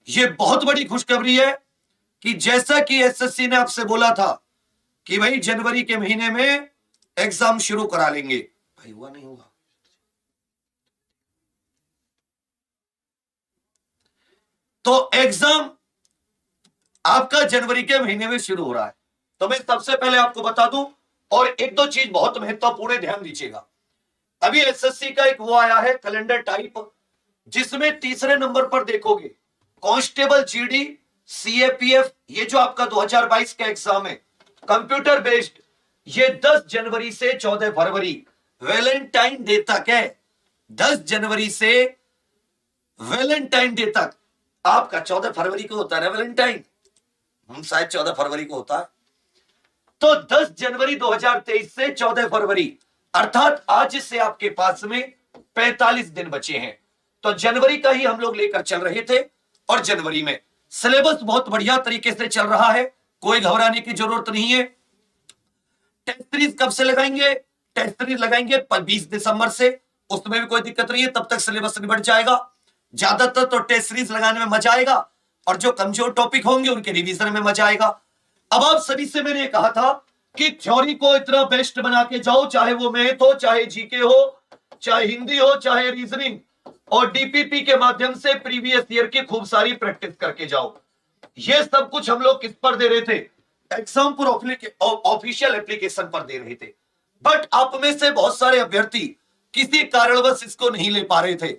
ये बहुत बड़ी खुशखबरी है कि जैसा कि एसएससी ने आपसे बोला था कि भाई जनवरी के महीने में एग्जाम शुरू करा लेंगे, भाई हुआ नहीं हुआ। तो एग्जाम आपका जनवरी के महीने में शुरू हो रहा है। तो मैं सबसे पहले आपको बता दूं, और एक दो चीज बहुत महत्वपूर्ण है, ध्यान दीजिएगा। अभी एसएससी का एक वो आया है कैलेंडर टाइप, जिसमें तीसरे नंबर पर देखोगे कांस्टेबल जीडी सीएपीएफ, ये जो आपका 2022 का एग्जाम है कंप्यूटर बेस्ड, ये 10 जनवरी से 14 फरवरी वैलेंटाइन डे तक है। 10 जनवरी से वैलेंटाइन डे तक। आपका 14 फरवरी को होता है ना वैलेंटाइन, शायद 14 फरवरी को होता है। तो 10 जनवरी 2023 से 14 फरवरी, अर्थात आज से आपके पास में 45 दिन बचे हैं। तो जनवरी का ही हम लोग लेकर चल रहे थे, और जनवरी में सिलेबस बहुत बढ़िया तरीके से चल रहा है, कोई घबराने की जरूरत नहीं है। टेस्ट सीरीज कब से लगाएंगे? टेस्ट सीरीज लगाएंगे 20 दिसंबर से, उसमें भी कोई दिक्कत नहीं है, तब तक सिलेबस निबट जाएगा। ज्यादातर तो टेस्ट सीरीज लगाने में मजा आएगा, और जो कमजोर टॉपिक होंगे उनके रिवीजन में मजा आएगा। अब आप सभी से मैंने कहा था कि थ्योरी को इतना बेस्ट बना के जाओ, चाहे वो मैथ हो, चाहे जीके हो, चाहे हिंदी हो, चाहे रीजनिंग, और डीपीपी के माध्यम से प्रीवियस ईयर की खूब सारी प्रैक्टिस करके जाओ। ये सब कुछ हम लोग किस पर दे रहे थे? एग्जामपुर ऑफिशियल एप्लीकेशन पर दे रहे थे। बट आप में से बहुत सारे अभ्यर्थी किसी कारणवश इसको नहीं ले पा रहे थे।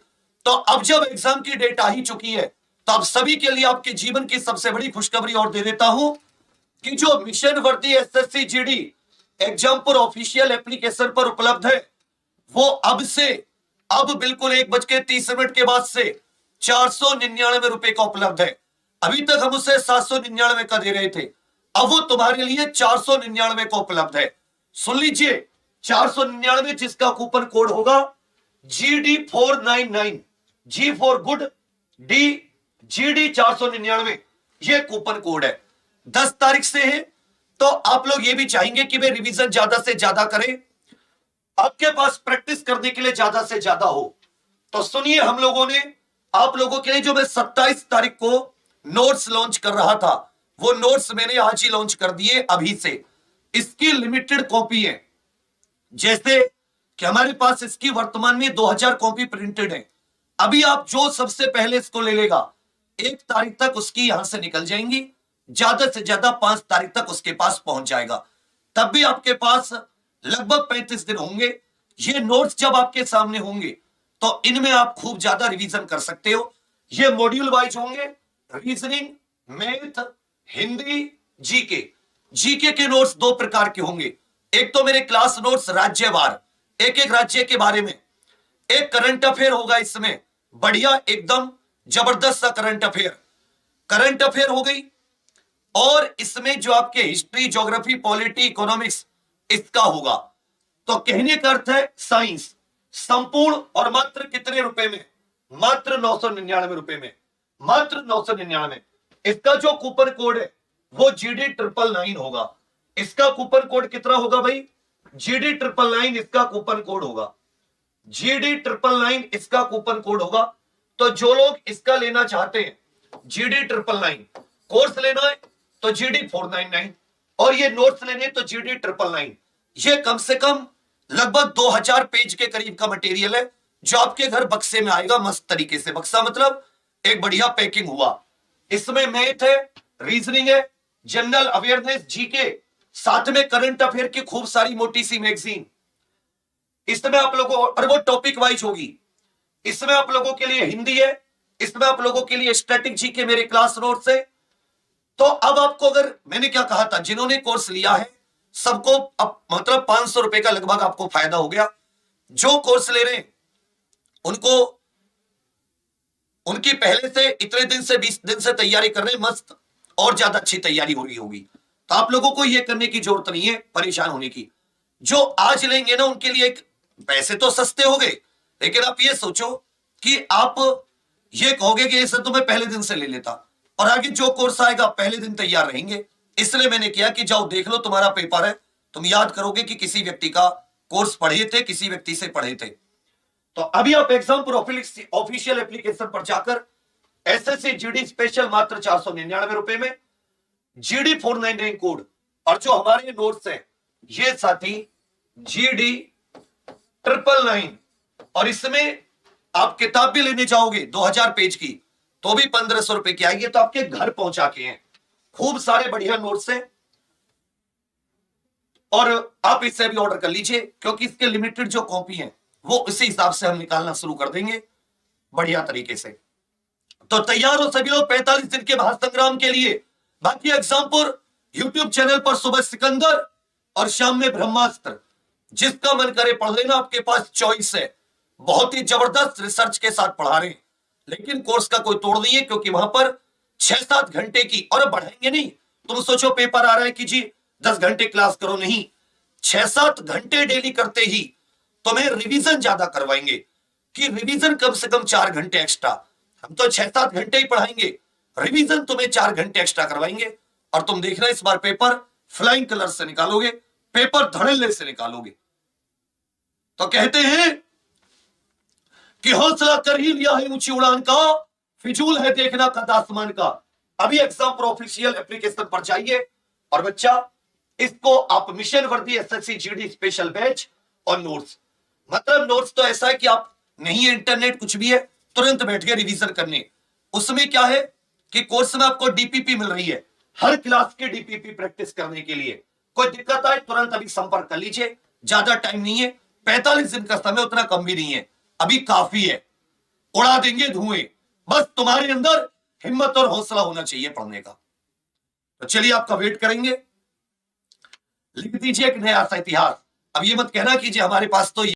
तो अब जब एग्जाम की डेट आ ही चुकी है, तो आप सभी के लिए आपके जीवन की सबसे बड़ी खुशखबरी और दे देता हूं कि जो मिशन वर्दी SSC GD Exampur official application पर उपलब्ध है, वो अब बिल्कुल 1:30 के बाद से 499 रुपए का उपलब्ध है। अभी तक हम उसे 799 का दे रहे थे, अब वो तुम्हारे लिए 499 का उपलब्ध है। सुन लीजिए, 499, जिसका कूपन कोड होगा GD499, G for good, D GD 499, ये कूपन कोड है। 10 तारीख से है। तो आप लोग ये भी चाहेंगे कि वे रिवीजन ज्यादा से ज्यादा करें, आपके पास प्रैक्टिस करने के लिए ज्यादा से ज्यादा हो। तो सुनिए, हम लोगों ने आप लोगों के लिए जो मैं 27 तारीख को नोट्स लॉन्च कर रहा था, वो नोट्स मैंने आज ही लॉन्च कर दिए अभी से। इसकी लिमिटेड कॉपी है, जैसे कि हमारे पास इसकी वर्तमान में 2000 कॉपी प्रिंटेड है। अभी आप जो सबसे पहले इसको ले लेगा, 1 तारीख तक उसकी यहां से निकल जाएंगी, ज्यादा से ज्यादा 5 तारीख तक उसके पास पहुंच जाएगा। तब भी आपके पास लगभग 35 दिन होंगे। ये नोट्स जब आपके सामने होंगे तो इनमें आप खूब ज्यादा रिवीजन कर सकते हो। ये मॉड्यूल वाइज होंगे, reasoning, math, Hindi, GK. GK के नोट्स 2 प्रकार के होंगे, एक तो मेरे क्लास नोट्स राज्यवार, एक एक राज्य के बारे में, एक करंट अफेयर होगा इसमें, बढ़िया एकदम जबरदस्त सा करंट अफेयर हो गई। और इसमें जो आपके हिस्ट्री, ज्योग्राफी, पॉलिटी, इकोनॉमिक्स, इसका होगा। तो कहने का अर्थ है साइंस संपूर्ण, और मात्र कितने रुपए में? मात्र 999 रुपए में, मात्र 999। इसका जो कूपन कोड है वो GD999 होगा। इसका कूपन कोड कितना होगा भाई? GD999 इसका कूपन कोड होगा, GD999 इसका कूपन कोड होगा। तो जो लोग इसका लेना चाहते हैं, GD999 कोर्स लेना है तो GD499, और ये नोट्स लेने तो GD999। ये कम से कम लगभग 2000 पेज के करीब का मटेरियल है, जो आपके घर बक्से में आएगा मस्त तरीके से। बक्सा मतलब एक बढ़िया पैकिंग हुआ। इसमें मैथ है, रीजनिंग है, जनरल अवेयरनेस, जीके, साथ में करंट अफेयर की खूब सारी मोटी सी मैगजीन। इसमें आप लोगों, और वो टॉपिक वाइज होगी। इसमें आप लोगों के लिए हिंदी है, इसमें आप लोगों के लिए स्टैटिक जीके मेरे क्लास नोट्स है। तो अब आपको, अगर मैंने क्या कहा था, जिन्होंने कोर्स लिया है सबको अब मतलब 500 रुपए का लगभग आपको फायदा हो गया। जो कोर्स ले रहे हैं उनको, उनकी पहले से इतने दिन से 20 दिन से तैयारी कर रहे हैं, मस्त और ज्यादा अच्छी तैयारी हो रही होगी। तो आप लोगों को यह करने की जरूरत नहीं है परेशान होने की। जो आज लेंगे ना उनके लिए पैसे तो सस्ते हो गए, लेकिन आप ये सोचो कि आप ये कहोगे कि इसे तो मैं पहले दिन से ले लेता, और आगे जो कोर्स आएगा पहले दिन तैयार रहेंगे। इसलिए मैंने किया कि जाओ देख लो, तुम्हारा पेपर है, तुम याद करोगे कि किसी व्यक्ति का कोर्स पढ़े थे, किसी व्यक्ति से पढ़े थे। तो अभी आप एग्जामपुर ऑफिशियल एप्लीकेशन पर जाकर एसएससी जीडी स्पेशल मात्र 499 रुपए में, जीडी 499 कोड। और जो हमारे नोट्स हैं ये साथी जीडी 999, और इसमें आप किताब भी लेने जाओगे 2000 पेज की तो भी 1500 रुपए की आएगी, तो आपके घर पहुंचा के हैं। खूब सारे बढ़िया नोट्स हैं और आप इससे भी ऑर्डर कर लीजिए, क्योंकि इसके लिमिटेड जो कॉपी है वो इसी हिसाब से हम निकालना शुरू कर देंगे बढ़िया तरीके से। तो तैयार हो सभी लोग 45 दिन के महासंग्राम के लिए। बाकी एग्जामपुर यूट्यूब चैनल पर सुबह सिकंदर और शाम में ब्रह्मास्त्र, जिसका मन करे पढ़ लेना, आपके पास चॉइस है। बहुत ही जबरदस्त रिसर्च के साथ पढ़ा रहे हैं, लेकिन कोर्स का कोई तोड़ नहीं है, क्योंकि वहां पर 6-7 घंटे की, और बढ़ाएंगे नहीं। तुम सोचो पेपर आ रहा है कि जी 10 घंटे क्लास करो, नहीं, 6-7 घंटे डेली करते ही तुम्हें रिवीजन ज्यादा करवाएंगे, कि रिवीजन कम से कम 4 घंटे एक्स्ट्रा। हम तो 6-7 घंटे ही पढ़ाएंगे, रिवीजन तुम्हें 4 घंटे एक्स्ट्रा करवाएंगे। और तुम देखना इस बार पेपर फ्लाइंग कलर से निकालोगे, पेपर धड़ल्ले से निकालोगे। तो कहते हैं कि हौसला कर ही लिया है ऊंची उड़ान का, फिजूल है देखना कद आसमान का। अभी एग्जाम पर ऑफिशियल एप्लीकेशन पर जाइए और बच्चा इसको आप मिशन वर्दी एसएससी जीडी स्पेशल बैच और नोट्स, मतलब नोट्स तो ऐसा है कि आप नहीं है इंटरनेट कुछ भी है, तुरंत बैठ के रिवीजन करने। उसमें क्या है कि कोर्स में आपको डीपीपी मिल रही है, हर क्लास के डीपीपी प्रैक्टिस करने के लिए। कोई दिक्कत आए तुरंत अभी संपर्क कर लीजिए, ज्यादा टाइम नहीं है, 45 दिन का समय उतना कम भी नहीं है, अभी काफी है, उड़ा देंगे धुएं। बस तुम्हारे अंदर हिम्मत और हौसला होना चाहिए पढ़ने का। तो चलिए आपका वेट करेंगे, लिख दीजिए एक नया सा इतिहास। अब ये मत कहना कि जी हमारे पास तो